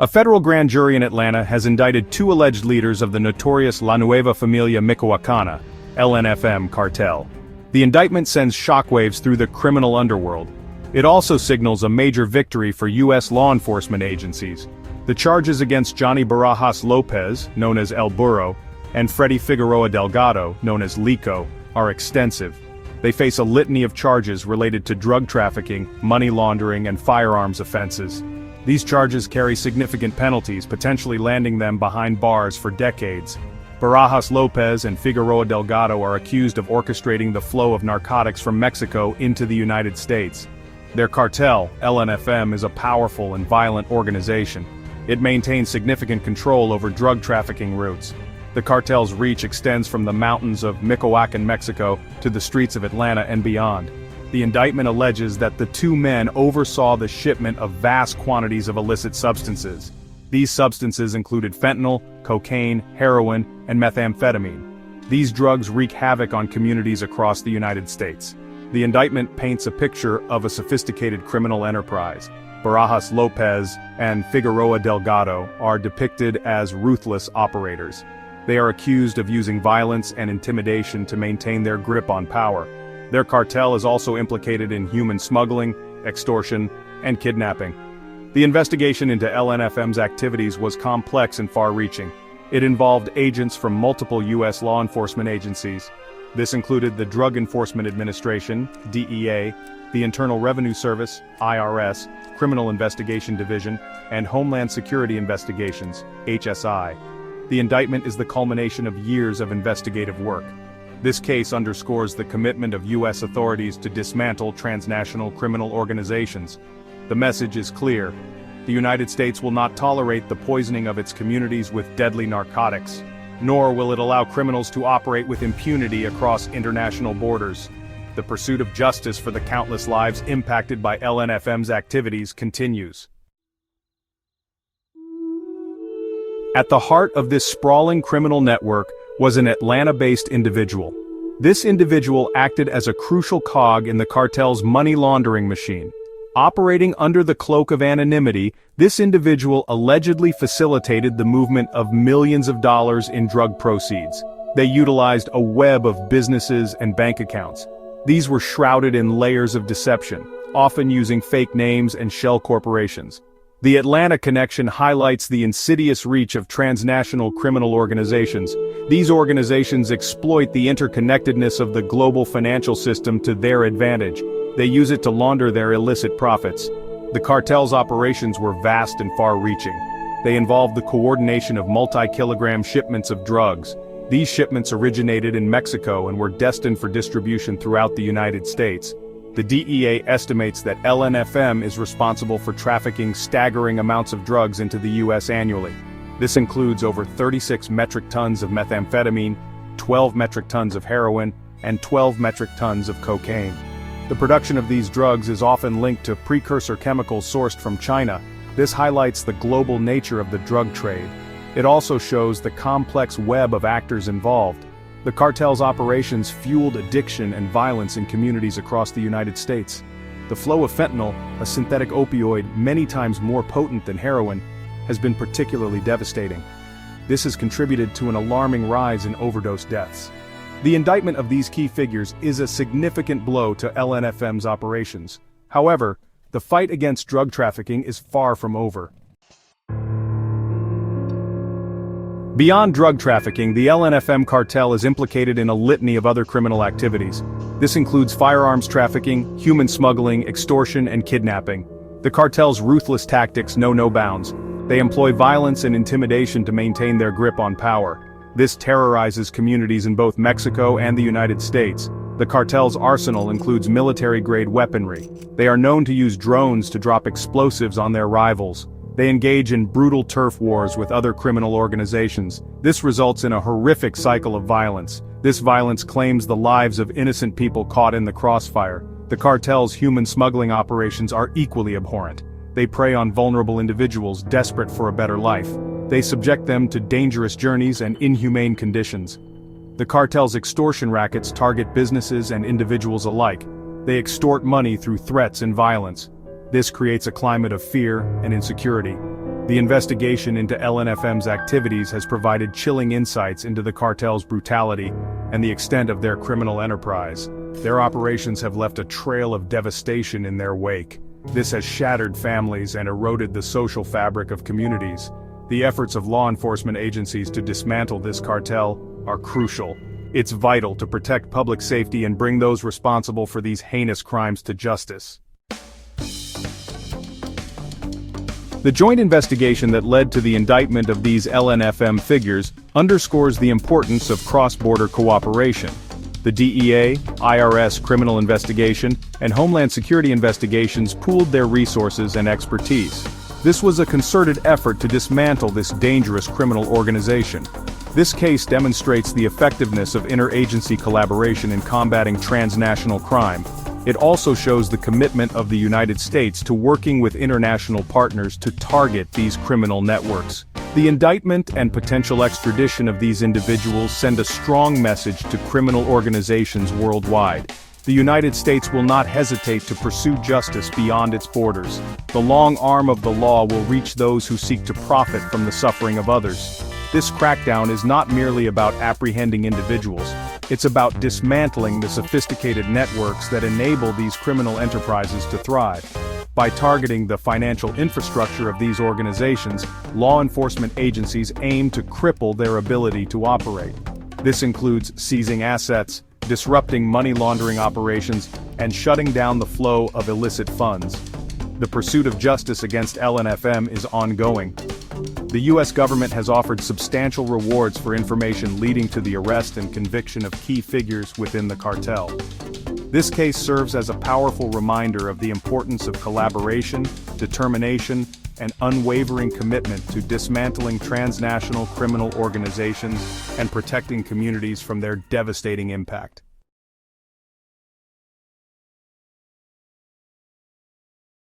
A federal grand jury in Atlanta has indicted two alleged leaders of the notorious La Nueva Familia Michoacana, LNFM cartel. The indictment sends shockwaves through the criminal underworld. It also signals a major victory for U.S. law enforcement agencies. The charges against Johnny Barajas Lopez, known as El Burro, and Freddy Figueroa Delgado, known as Lico, are extensive. They face a litany of charges related to drug trafficking, money laundering, and firearms offenses. These charges carry significant penalties, potentially landing them behind bars for decades. Barajas Lopez and Figueroa Delgado are accused of orchestrating the flow of narcotics from Mexico into the United States. Their cartel, LNFM, is a powerful and violent organization. It maintains significant control over drug trafficking routes. The cartel's reach extends from the mountains of Michoacan, Mexico, to the streets of Atlanta and beyond. The indictment alleges that the two men oversaw the shipment of vast quantities of illicit substances. These substances included fentanyl, cocaine, heroin, and methamphetamine. These drugs wreak havoc on communities across the United States. The indictment paints a picture of a sophisticated criminal enterprise. Barajas Lopez and Figueroa Delgado are depicted as ruthless operators. They are accused of using violence and intimidation to maintain their grip on power. Their cartel is also implicated in human smuggling, extortion, and kidnapping. The investigation into LNFM's activities was complex and far-reaching. It involved agents from multiple U.S. law enforcement agencies. This included the Drug Enforcement Administration, DEA, the Internal Revenue Service, IRS, Criminal Investigation Division, and Homeland Security Investigations, HSI. The indictment is the culmination of years of investigative work. This case underscores the commitment of U.S. authorities to dismantle transnational criminal organizations. The message is clear. The United States will not tolerate the poisoning of its communities with deadly narcotics, nor will it allow criminals to operate with impunity across international borders. The pursuit of justice for the countless lives impacted by LNFM's activities continues. At the heart of this sprawling criminal network was an Atlanta-based individual. This individual acted as a crucial cog in the cartel's money laundering machine. Operating under the cloak of anonymity, this individual allegedly facilitated the movement of millions of dollars in drug proceeds. They utilized a web of businesses and bank accounts. These were shrouded in layers of deception, often using fake names and shell corporations. The Atlanta connection highlights the insidious reach of transnational criminal organizations. These organizations exploit the interconnectedness of the global financial system to their advantage. They use it to launder their illicit profits. The cartel's operations were vast and far-reaching. They involved the coordination of multi-kilogram shipments of drugs. These shipments originated in Mexico and were destined for distribution throughout the United States. The DEA estimates that LNFM is responsible for trafficking staggering amounts of drugs into the U.S. annually. This includes over 36 metric tons of methamphetamine, 12 metric tons of heroin, and 12 metric tons of cocaine. The production of these drugs is often linked to precursor chemicals sourced from China. This highlights the global nature of the drug trade. It also shows the complex web of actors involved. The cartel's operations fueled addiction and violence in communities across the United States. The flow of fentanyl, a synthetic opioid many times more potent than heroin, has been particularly devastating. This has contributed to an alarming rise in overdose deaths. The indictment of these key figures is a significant blow to LNFM's operations. However, the fight against drug trafficking is far from over. Beyond drug trafficking, the LNFM cartel is implicated in a litany of other criminal activities. This includes firearms trafficking, human smuggling, extortion, and kidnapping. The cartel's ruthless tactics know no bounds. They employ violence and intimidation to maintain their grip on power. This terrorizes communities in both Mexico and the United States. The cartel's arsenal includes military-grade weaponry. They are known to use drones to drop explosives on their rivals. They engage in brutal turf wars with other criminal organizations. This results in a horrific cycle of violence. This violence claims the lives of innocent people caught in the crossfire. The cartel's human smuggling operations are equally abhorrent. They prey on vulnerable individuals desperate for a better life. They subject them to dangerous journeys and inhumane conditions. The cartel's extortion rackets target businesses and individuals alike. They extort money through threats and violence. This creates a climate of fear and insecurity. The investigation into LNFM's activities has provided chilling insights into the cartel's brutality and the extent of their criminal enterprise. Their operations have left a trail of devastation in their wake. This has shattered families and eroded the social fabric of communities. The efforts of law enforcement agencies to dismantle this cartel are crucial. It's vital to protect public safety and bring those responsible for these heinous crimes to justice. The joint investigation that led to the indictment of these LNFM figures underscores the importance of cross-border cooperation. The DEA, IRS criminal investigation, and Homeland Security investigations pooled their resources and expertise. This was a concerted effort to dismantle this dangerous criminal organization. This case demonstrates the effectiveness of interagency collaboration in combating transnational crime. It also shows the commitment of the United States to working with international partners to target these criminal networks. The indictment and potential extradition of these individuals send a strong message to criminal organizations worldwide. The United States will not hesitate to pursue justice beyond its borders. The long arm of the law will reach those who seek to profit from the suffering of others. This crackdown is not merely about apprehending individuals. It's about dismantling the sophisticated networks that enable these criminal enterprises to thrive. By targeting the financial infrastructure of these organizations, law enforcement agencies aim to cripple their ability to operate. This includes seizing assets, disrupting money laundering operations, and shutting down the flow of illicit funds. The pursuit of justice against LNFM is ongoing. The U.S. government has offered substantial rewards for information leading to the arrest and conviction of key figures within the cartel. This case serves as a powerful reminder of the importance of collaboration, determination, and unwavering commitment to dismantling transnational criminal organizations and protecting communities from their devastating impact.